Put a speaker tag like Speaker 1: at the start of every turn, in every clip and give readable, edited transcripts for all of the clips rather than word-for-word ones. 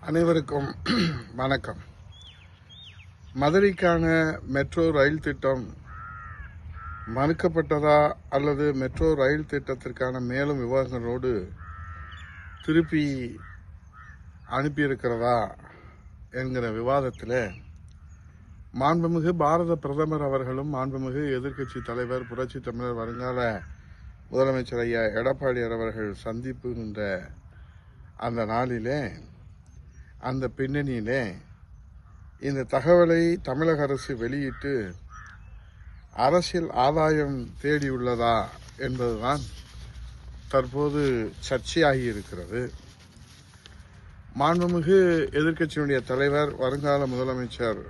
Speaker 1: அனைவருக்கும் வணக்கம். மதுரைக்கான metro rail திட்டம் மறுக்கப்பட்டதா அல்லது மெட்ரோ ரயில் திட்டத்திற்கான மேலும் விவாதங்களோடு திருப்பி அனுப்பியிருக்கிறதா என்கிற விவாதத்தில் மாண்புமிகு பாரத பிரதமர் அவர்களும் மாண்புமிகு எதிர்க்கட்சி தலைவர் புரட்சி தமிழர் வருங்கால முதலமைச்சர் ஐயா எடப்பாடியார் அவர்கள் சந்திப்புகின்ற அந்த நாளிலே அந்த பின்னணியிலே இந்த தகவலை தமிழக அரசு வெளியிட்டு அரசியல் ஆதாயம் தேடியுள்ளதா என்பதுதான் தற்போது சர்ச்சையாகி இருக்கிறது. மாண்புமிகு எதிர்க்கட்சியினுடைய தலைவர் வருங்கால முதலமைச்சர்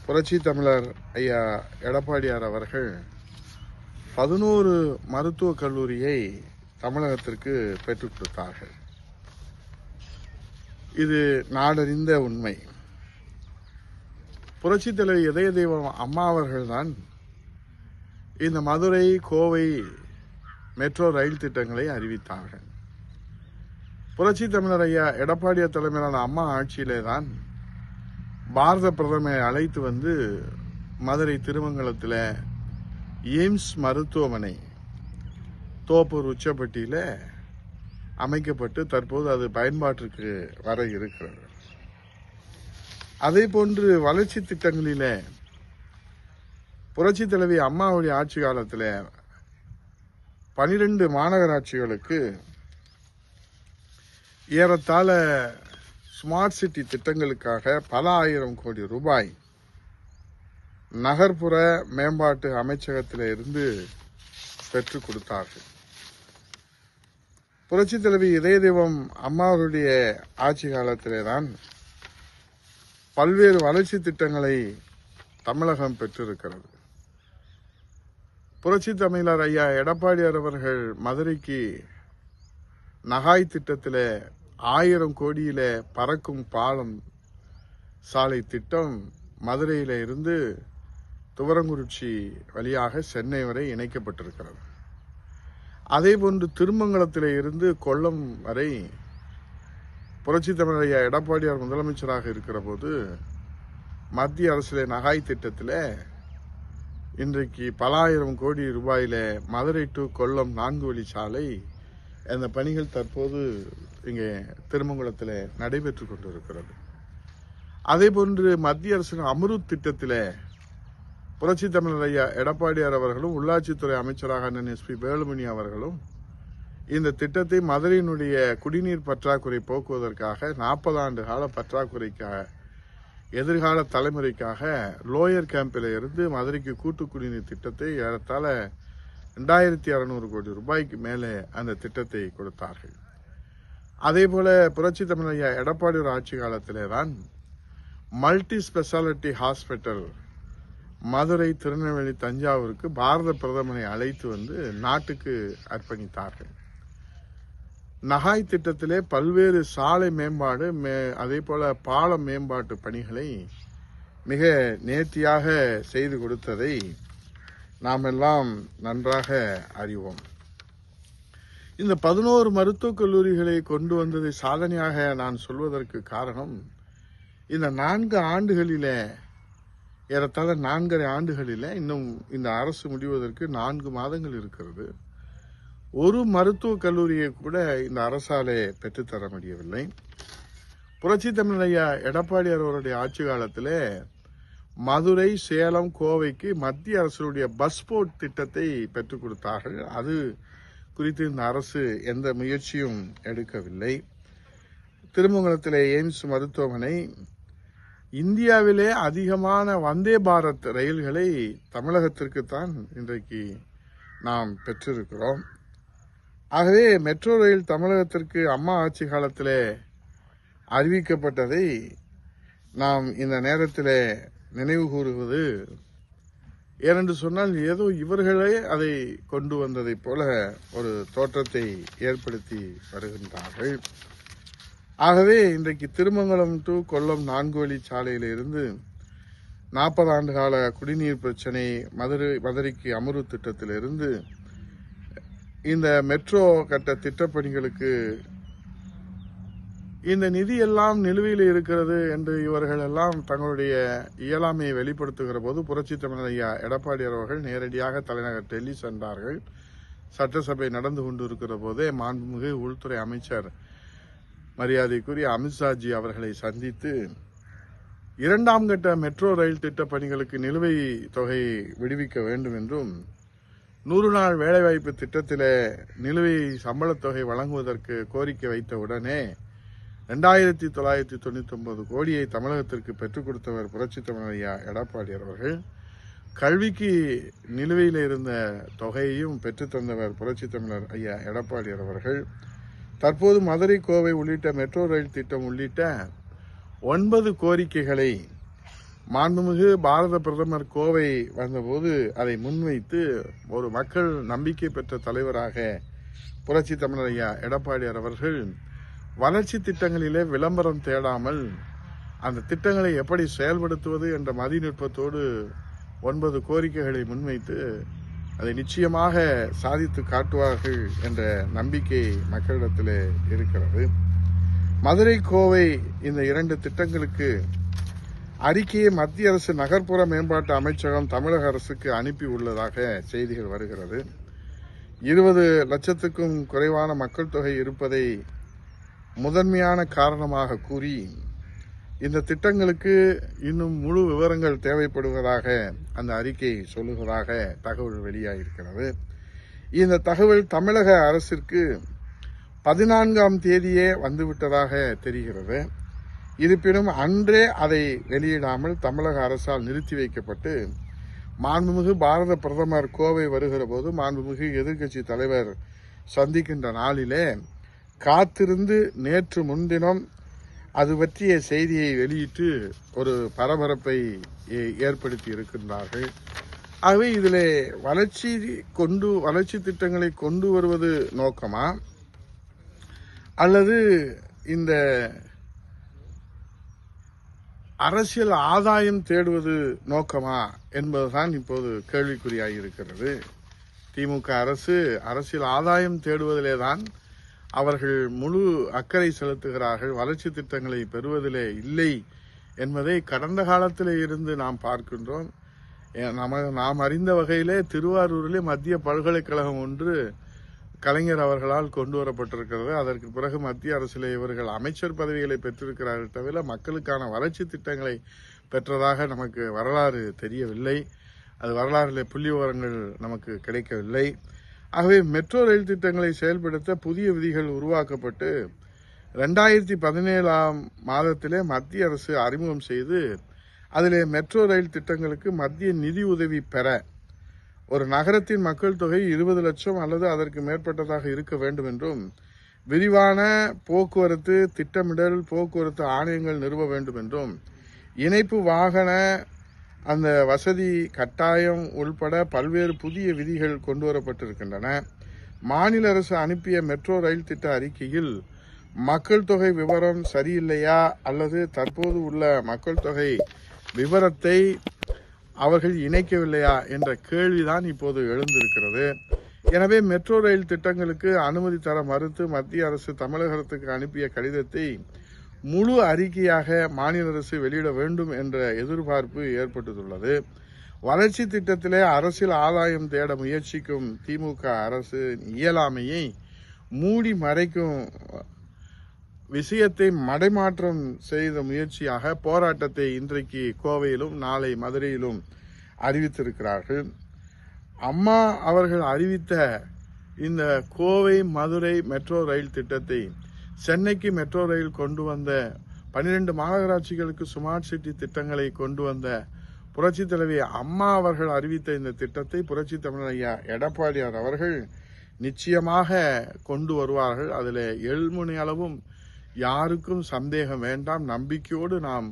Speaker 1: புரட்சி தமிழர் ஐயா எடப்பாடியார் அவர்கள் 11 மருத்துவக் கல்லூரியை தமிழகத்திற்கு பெற்றுக் கொடுத்தார்கள். இது நாடறிந்த உண்மை. புரட்சி தலைவர் இதய தெய்வம் அம்மா அவர்கள்தான் இந்த மதுரை கோவை மெட்ரோ ரயில் திட்டங்களை அறிவித்தார்கள். புரட்சி தமிழர் ஐயா எடப்பாடியார் தலைமையிலான அம்மா ஆட்சியிலே தான் பாரத பிரதமரை அழைத்து வந்து மதுரை திருமங்கலத்தில் எய்ம்ஸ் மருத்துவமனை தோப்பூர் உச்சப்பட்டியில் அமைக்கப்பட்டு தற்போது அது பயன்பாட்டிற்கு வர இருக்கிறது. அதே போன்று வளர்ச்சி திட்டங்களிலே புரட்சி தலைவி அம்மாவுடைய ஆட்சி காலத்தில் 12 மாநகராட்சிகளுக்கு ஏறத்தாழ ஸ்மார்ட் சிட்டி திட்டங்களுக்காக பல ஆயிரம் கோடி ரூபாய் நகர்ப்புற மேம்பாட்டு அமைச்சகத்தில் இருந்து பெற்றுக் கொடுத்தார்கள். புரட்சி தலைவி இதய தெய்வம் அம்மாவுடைய ஆட்சி காலத்திலே தான் பல்வேறு வளர்ச்சி திட்டங்களை தமிழகம் பெற்றிருக்கிறது. புரட்சி தமிழர் ஐயா எடப்பாடியார் அவர்கள் மதுரைக்கு நகாய் திட்டத்தில் 1000 கோடியில பறக்கும் பாலம் சாலை திட்டம் மதுரையில இருந்து துவரங்குறிச்சி வழியாக சென்னை வரை இணைக்கப்பட்டிருக்கிறது. அதேபோன்று திருமங்கலத்திலே இருந்து கொல்லம் வரை புரட்சி தமிழர் ஐயா எடப்பாடியார் முதலமைச்சராக இருக்கிற போது மத்திய அரசிலே நகாய் திட்டத்தில் இன்றைக்கு பல ஆயிரம் கோடி ரூபாயில மதுரை டு கொல்லம் 4 வழி சாலை அந்த பணிகள் தற்போது இங்கே திருமங்கலத்தில் நடைபெற்று கொண்டிருக்கிறது. அதேபோன்று மத்திய அரசின் அம்ருத் திட்டத்தில் புரட்சி தமிழர் ஐயா எடப்பாடியார் அவர்களும் உள்ளாட்சித்துறை அமைச்சராக அண்ணன் எஸ்.பி. வேலுமணி அவர்களும் இந்த திட்டத்தை மதுரையினுடைய குடிநீர் பற்றாக்குறை போக்குவதற்காக 40 ஆண்டு கால பற்றாக்குறைக்காக எதிர்கால தலைமுறைக்காக லோயர் கேம்பில் இருந்து மதுரைக்கு கூட்டு குடிநீர் திட்டத்தை ஏறத்தாழ 2600 கோடி ரூபாய்க்கு மேலே அந்த திட்டத்தை கொடுத்தார்கள். அதேபோல புரட்சி தமிழர் ஐயா எடப்பாடியார் ஆட்சி காலத்திலே தான் multi speciality hospital Madurai, Tirunelveli, தஞ்சாவூருக்கு பாரத பிரதமரை அழைத்து வந்து நாட்டுக்கு அர்ப்பணித்தார்கள். நகாய் திட்டத்திலே பல்வேறு சாலை மேம்பாடு அதே போல பால மேம்பாட்டு பணிகளை மிக நேர்த்தியாக செய்து கொடுத்ததை நாம் எல்லாம் நன்றாக அறிவோம். இந்த 11 மருத்துவக் கல்லூரிகளை கொண்டு வந்ததை சாதனையாக நான் சொல்வதற்கு காரணம், இந்த 4 ஆண்டுகளிலே ஏறத்தாழ 4.5 ஆண்டுகளில் இன்னும் இந்த அரசு முடிவதற்கு 4 மாதங்கள் இருக்கிறது. ஒரு மருத்துவக் கல்லூரியை கூட இந்த அரசாலே பெற்றுத்தர முடியவில்லை. புரட்சி தமிழர் ஐயா எடப்பாடியார் அவருடைய ஆட்சி காலத்தில் மதுரை, சேலம், கோவைக்கு மத்திய அரசுடைய பஸ் போர்ட் திட்டத்தை பெற்றுக் கொடுத்தார்கள். அது குறித்து இந்த அரசு எந்த முயற்சியும் எடுக்கவில்லை. திருமங்கலத்தில் எய்ம்ஸ் மருத்துவமனை, இந்தியாவிலே அதிகமான வந்தே பாரத் ரயில்களை தமிழகத்திற்குத்தான் இன்றைக்கு நாம் பெற்றிருக்கிறோம். ஆகவே மெட்ரோ ரயில் தமிழகத்திற்கு அம்மா ஆட்சி காலத்திலே அறிவிக்கப்பட்டதை நாம் இந்த நேரத்தில் நினைவு கூறுவது ஏனென்று சொன்னால் ஏதோ இவர்களே அதை கொண்டு வந்ததைப் போல ஒரு தோற்றத்தை ஏற்படுத்தி வருகின்றார்கள். ஆகவே இன்றைக்கு திருமங்கலம் டு கொல்லம் 4 வழி சாலையிலிருந்து 40 ஆண்டு கால குடிநீர் பிரச்சனை, மதுரைக்கு அம்ருத் திட்டத்திலிருந்து இந்த மெட்ரோ கட்ட திட்டப்பணிகளுக்கு இந்த நிதி எல்லாம் நிலுவையில் இருக்கிறது என்று இவர்கள் எல்லாம் தங்களுடைய இயலாமையை வெளிப்படுத்துகிற போது புரட்சித் தமிழர் ஐயா எடப்பாடியார் அவர்கள் நேரடியாக தலைநகர் டெல்லி சென்றார்கள். சட்டசபை நடந்து கொண்டிருக்கிற போதே மாண்புமிகு உள்துறை அமைச்சர் மரியாதைக்குரிய அமித்ஷாஜி அவர்களை சந்தித்து 2ஆம் கட்ட மெட்ரோ ரயில் திட்ட பணிகளுக்கு நிலுவை தொகையை விடுவிக்க வேண்டும் என்றும் 100 நாள் வேலைவாய்ப்பு திட்டத்திலே நிலுவை சம்பளத் தொகை வழங்குவதற்கு கோரிக்கை வைத்த உடனே 2999 கோடியை தமிழகத்திற்கு பெற்றுக் கொடுத்தவர் புரட்சித் தமிழர் ஐயா எடப்பாடியார் அவர்கள். கல்விக்கு நிலுவையில் இருந்த தொகையையும் பெற்றுத்தந்தவர் புரட்சித் தமிழர் ஐயா எடப்பாடியார் அவர்கள். தற்போது மதுரை, கோவை உள்ளிட்ட மெட்ரோ ரயில் திட்டம் உள்ளிட்ட 9 கோரிக்கைகளை மாண்புமிகு பாரத பிரதமர் கோவை வந்தபோது அதை முன்வைத்து ஒரு மக்கள் நம்பிக்கை பெற்ற தலைவராக புரட்சித் தமிழர் ஐயா எடப்பாடியார் அவர்கள் வளர்ச்சி திட்டங்களிலே விளம்பரம் தேடாமல் அந்த திட்டங்களை எப்படி செயல்படுத்துவது என்ற மதிநுட்பத்தோடு 9 கோரிக்கைகளை முன்வைத்து அதை நிச்சயமாக சாதித்து காட்டுவார்கள் என்ற நம்பிக்கை மக்களிடத்திலே இருக்கிறது. மதுரை, கோவை இந்த 2 திட்டங்களுக்கு அறிக்கையை மத்திய அரசு நகர்ப்புற மேம்பாட்டு அமைச்சகம் தமிழக அரசுக்கு அனுப்பி உள்ளதாக செய்திகள் வருகிறது. 20 லட்சத்துக்கும் குறைவான மக்கள் தொகை இருப்பதை முதன்மையான காரணமாக கூறி இந்த திட்டங்களுக்கு இன்னும் முழு விவரங்கள் தேவைப்படுவதாக அந்த அறிக்கை சொல்லுவதாக தகவல் வெளியாகியிருக்கிறது. இந்த தகவல் தமிழக அரசிற்கு 14ஆம் தேதியே வந்துவிட்டதாக தெரிகிறது. இருப்பினும் அன்றே அதை வெளியிடாமல் தமிழக அரசால் நிறுத்தி வைக்கப்பட்டு மாண்புமிகு பாரத பிரதமர் கோவை வருகிற போது மாண்புமிகு எதிர்க்கட்சி தலைவர் சந்திக்கின்ற நாளிலே காத்திருந்து நேற்று முன்தினம் அது பற்றிய செய்தியை வெளியிட்டு ஒரு பரபரப்பை ஏற்படுத்தி இருக்கின்றார்கள். ஆகவே இதிலே வளர்ச்சி திட்டங்களை கொண்டு வருவது நோக்கமா அல்லது இந்த அரசியல் ஆதாயம் தேடுவது நோக்கமா என்பதுதான் இப்போது கேள்விக்குறியாகியிருக்கிறது. திமுக அரசு அரசியல் ஆதாயம் தேடுவதிலேதான் அவர்கள் முழு அக்கறை செலுத்துகிறார்கள். வளர்ச்சி திட்டங்களை பெறுவதிலே இல்லை என்பதை கடந்த காலத்திலே இருந்து நாம் பார்க்கின்றோம். நாம் அறிந்த வகையிலே திருவாரூரிலே மத்திய பல்கலைக்கழகம் ஒன்று கலைஞர் அவர்களால் கொண்டு வரப்பட்டிருக்கிறது. அதற்கு பிறகு மத்திய அரசிலே இவர்கள் அமைச்சர் பதவிகளை பெற்றிருக்கிறார்கள் தவிர மக்களுக்கான வளர்ச்சி திட்டங்களை பெற்றதாக நமக்கு வரலாறு தெரியவில்லை. அது வரலாறுல புள்ளி விவரங்கள் நமக்கு கிடைக்கவில்லை. ஆகவே மெட்ரோ ரயில் திட்டங்களை செயல்படுத்த புதிய விதிகள் உருவாக்கப்பட்டு 2017ஆம் மாதத்திலே மத்திய அரசு அறிமுகம் செய்து அதிலே மெட்ரோ ரயில் திட்டங்களுக்கு மத்திய நிதி உதவி பெற ஒரு நகரத்தின் மக்கள் தொகை 20 லட்சம் அல்லது அதற்கு மேற்பட்டதாக இருக்க வேண்டும் என்றும் விரிவான போக்குவரத்து திட்டமிடல் போக்குவரத்து ஆணையங்கள் நிறுவ வேண்டும் என்றும் இணைப்பு வாகன அந்த வசதி கட்டாயம் உள்பட பல்வேறு புதிய விதிகள் கொண்டு வரப்பட்டிருக்கின்றன. மாநில அரசு அனுப்பிய மெட்ரோ ரயில் திட்ட அறிக்கையில் மக்கள் தொகை விவரம் சரியில்லையா அல்லது தற்போது உள்ள மக்கள் தொகை விவரத்தை அவர்கள் இணைக்கவில்லையா என்ற கேள்விதான் இப்போது எழுந்திருக்கிறது. எனவே மெட்ரோ ரயில் திட்டங்களுக்கு அனுமதி தர மறுத்து மத்திய அரசு தமிழகத்துக்கு அனுப்பிய கடிதத்தை முழு அறிக்கையாக மாநில அரசு வெளியிட வேண்டும் என்ற எதிர்பார்ப்பு ஏற்பட்டுள்ளது. வளர்ச்சி திட்டத்திலே அரசியல் ஆதாயம் தேட முயற்சிக்கும் திமுக அரசு இயலாமையை மூடி மறைக்கும் விஷயத்தை மடைமாற்றம் செய்த முயற்சியாக போராட்டத்தை இன்றைக்கு கோவையிலும் நாளை மதுரையிலும் அறிவித்திருக்கிறார்கள். அம்மா அவர்கள் அறிவித்த இந்த கோவை மதுரை மெட்ரோ ரயில் திட்டத்தை சென்னைக்கு மெட்ரோ ரயில் கொண்டு வந்த 12 மாநகராட்சிகளுக்கு ஸ்மார்ட் சிட்டி திட்டங்களை கொண்டு வந்த புரட்சி தலைவி அம்மா அவர்கள் அறிவித்த இந்த திட்டத்தை புரட்சி தமிழர் ஐயா எடப்பாடியார் அவர்கள் நிச்சயமாக கொண்டு வருவார்கள். அதில் எள்முனை அளவும் யாருக்கும் சந்தேகம் வேண்டாம். நம்பிக்கையோடு நாம்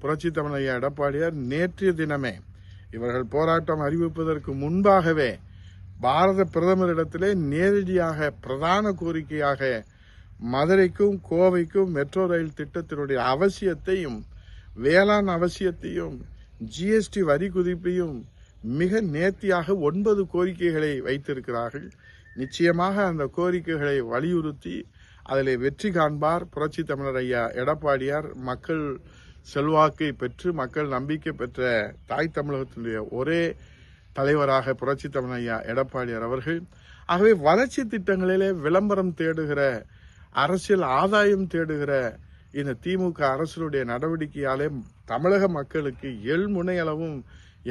Speaker 1: புரட்சி தமிழர் ஐயா எடப்பாடியார் நேற்றைய தினமே இவர்கள் போராட்டம் அறிவிப்பதற்கு முன்பாகவே பாரத பிரதமரிடத்திலே நேரடியாக பிரதான கோரிக்கையாக மதுரைக்கும் கோவைக்கும் மெட்ரோ ரயில் திட்டத்தினுடைய அவசியத்தையும் வேளாண் அவசியத்தையும் ஜிஎஸ்டி வரி குதிப்பையும் மிக நேர்த்தியாக 9 கோரிக்கைகளை வைத்திருக்கிறார்கள். நிச்சயமாக அந்த கோரிக்கைகளை வலியுறுத்தி அதில் வெற்றி காண்பார் புரட்சி தமிழர் ஐயா எடப்பாடியார். மக்கள் செல்வாக்கை பெற்று மக்கள் நம்பிக்கை பெற்ற தாய் தமிழகத்தினுடைய ஒரே தலைவராக புரட்சி தமிழர் ஐயா எடப்பாடியார் அவர்கள். ஆகவே வளர்ச்சி திட்டங்களிலே விளம்பரம் தேடுகிற, அரசியல் ஆதாயம் தேடுகிற இந்த திமுக அரசுடைய நடவடிக்கையாலே தமிழக மக்களுக்கு எள்முனையளவும்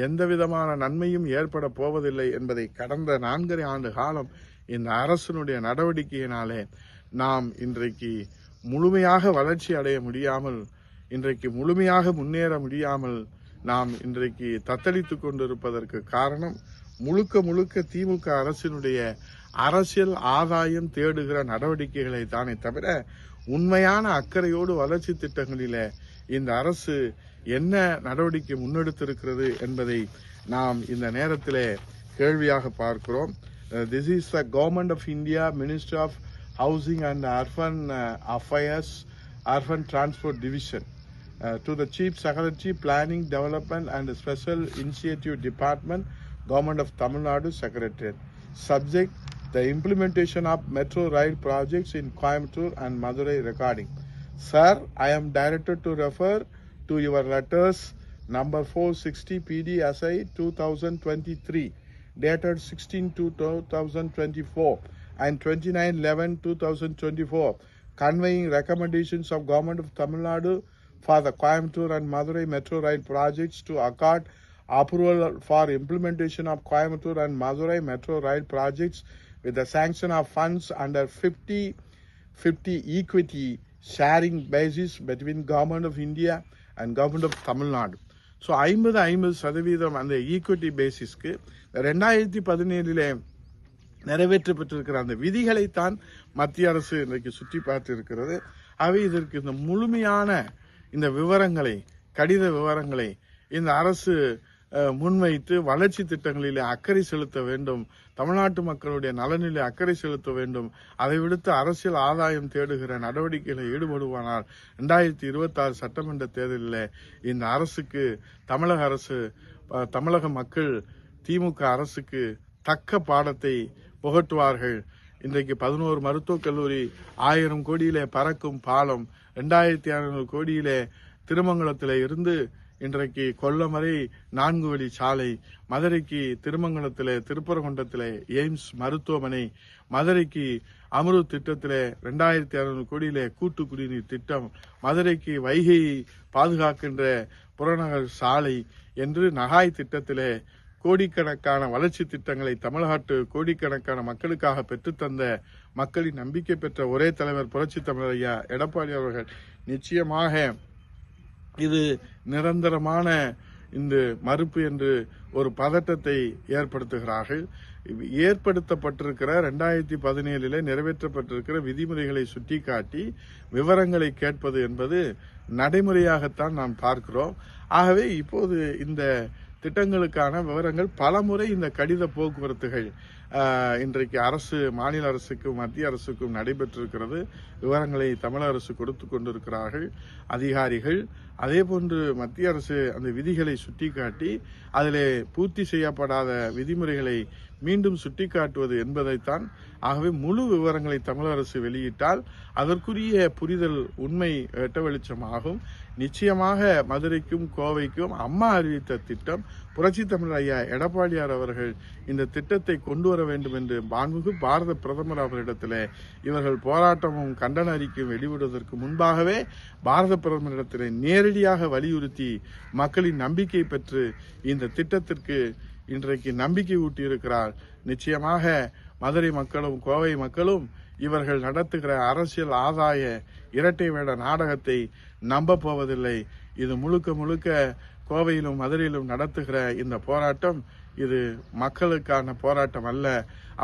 Speaker 1: எந்த விதமான நன்மையும் ஏற்பட போவதில்லை என்பதை கடந்த 4.5 ஆண்டு காலம் இந்த அரசினுடைய நடவடிக்கையினாலே நாம் இன்றைக்கு முழுமையாக வளர்ச்சி அடைய முடியாமல், இன்றைக்கு முழுமையாக முன்னேற முடியாமல் நாம் இன்றைக்கு தத்தளித்துக் கொண்டிருப்பதற்கு காரணம் முழுக்க திமுக அரசினுடைய அரசியல் ஆதாயம் தேடுகிற நடவடிக்கைகளை தானே தவிர உண்மையான அக்கறையோடு வளர்ச்சி திட்டங்களிலே இந்த அரசு என்ன நடவடிக்கை முன்னெடுத்திருக்கிறது என்பதை நாம் இந்த நேரத்திலே கேள்வியாக பார்க்கிறோம். This is the Government of India, Ministry of Housing and Urban Affairs, Urban Transport Division. To the Chief Secretary, Planning, Development and Special Initiative Department, Government of Tamil Nadu Secretariat. Subject: the implementation of metro rail projects in Coimbatore and Madurai recording. Sir, I am directed to refer to your letters number 460 PDSI 2023 dated 16/2/2024 and 29/11/2024 conveying recommendations of Government of Tamil Nadu for the Coimbatore and Madurai metro rail projects to accord approval for implementation of Coimbatore and Madurai metro rail projects with the sanction of funds under 50-50 equity sharing basis between Government of India and Government of Tamil Nadu. So 50% அந்த equity பேசிஸ்க்கு 2017 நிறைவேற்றப்பட்டிருக்கிற அந்த விதிகளைத்தான் மத்திய அரசு இன்றைக்கு சுற்றி பார்த்து இருக்கிறது. ஆகவே இதற்கு இந்த முழுமையான இந்த விவரங்களை, கடித விவரங்களை இந்த அரசு முன்வைத்து வளர்ச்சி திட்டங்களிலே அக்கறை செலுத்த வேண்டும், தமிழ்நாட்டு மக்களுடைய நலனிலே அக்கறை செலுத்த வேண்டும். அதை விடுத்து அரசியல் ஆதாயம் தேடுகிற நடவடிக்கைகளில் ஈடுபடுவானால் 2026 சட்டமன்ற தேர்தலில் இந்த அரசுக்கு தமிழக மக்கள் திமுக அரசுக்கு தக்க பாடத்தை புகட்டுவார்கள். இன்றைக்கு 11 மருத்துவக் கல்லூரி, 1000 கோடியிலே பறக்கும் பாலம், 2600 கோடியிலே திருமங்கலத்திலே இருந்து இன்றைக்கு கொல்லம் வரை 4 வழி சாலை, மதுரைக்கு திருமங்கலத்திலே திருப்பரங்குன்றத்திலே எய்ம்ஸ் மருத்துவமனை, மதுரைக்கு அம்ருத் திட்டத்திலே 2600 கோடியிலே கூட்டு குடிநீர் திட்டம், மதுரைக்கு வைகை பாதுகாக்கின்ற புறநகர் சாலை என்று நகாய் திட்டத்திலே கோடிக்கணக்கான வளர்ச்சி திட்டங்களை தமிழ்நாட்டு கோடிக்கணக்கான மக்களுக்காக பெற்றுத்தந்த, மக்களின் நம்பிக்கை பெற்ற ஒரே தலைவர் புரட்சி தமிழர் ஐயா எடப்பாடி அவர்கள். நிச்சயமாக இது நிரந்தரமான இந்த மறுப்பு என்று ஒரு பதட்டத்தை ஏற்படுத்துகிறார்கள். ஏற்படுத்தப்பட்டிருக்கிற 2017 நிறைவேற்றப்பட்டிருக்கிற விதிமுறைகளை சுட்டிக்காட்டி விவரங்களை கேட்பது என்பது நடைமுறையாகத்தான் நாம் பார்க்கிறோம். ஆகவே இப்போது இந்த திட்டங்களுக்கான விவரங்கள் பலமுறை இந்த கடித போக்குவரத்துகள் இன்றைக்கு மாநில அரசுக்கும் மத்திய அரசுக்கும் நடைபெற்றிருக்கிறது. விவரங்களை தமிழக அரசு கொடுத்து கொண்டிருக்கிறார்கள் அதிகாரிகள். அதே போன்று மத்திய அரசு அந்த விதிகளை சுட்டிக்காட்டி அதிலே பூர்த்தி செய்யப்படாத விதிமுறைகளை மீண்டும் சுட்டிக்காட்டுவது என்பதைத்தான். ஆகவே முழு விவரங்களை தமிழக அரசு வெளியிட்டால் அதற்குரிய புரிதல் உண்மை வெட்ட வெளிச்சமாகும். நிச்சயமாக மதுரைக்கும் கோவைக்கும் அம்மா அறிவித்த திட்டம், புரட்சி தமிழர் ஐயா எடப்பாடியார் அவர்கள் இந்த திட்டத்தை கொண்டு வர வேண்டும் என்று மாண்புமிகு பாரத பிரதமர் அவரிடத்தில் இவர்கள் போராட்டமும் கண்டன அறிக்கையும் வெளியிடுவதற்கு முன்பாகவே பாரத பிரதமரிடத்தில் நேரடியாக வலியுறுத்தி மக்களின் நம்பிக்கை பெற்று இந்த திட்டத்திற்கு இன்றைக்கு நம்பிக்கை ஊட்டியிருக்கிறார். நிச்சயமாக மதுரை மக்களும் கோவை மக்களும் இவர்கள் நடத்துகிற அரசியல் ஆதாய இரட்டை வேட நாடகத்தை நம்ப போவதில்லை. இது முழுக்க கோவையிலும் மதுரையிலும் நடத்துகிற இந்த போராட்டம் இது மக்களுக்கான போராட்டம் அல்ல,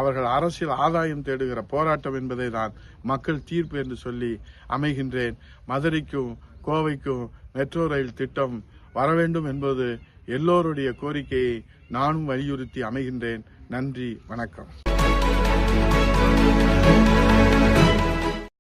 Speaker 1: அவர்கள் அரசியல் ஆதாயம் தேடுகிற போராட்டம் என்பதை தான் மக்கள் தீர்ப்பு என்று சொல்லி அமைகின்றேன். மதுரைக்கும் கோவைக்கும் மெட்ரோ ரயில் திட்டம் வர வேண்டும் என்பது எல்லோருடைய கோரிக்கையை நானும் வலியுறுத்தி அமைகின்றேன். நன்றி, வணக்கம்.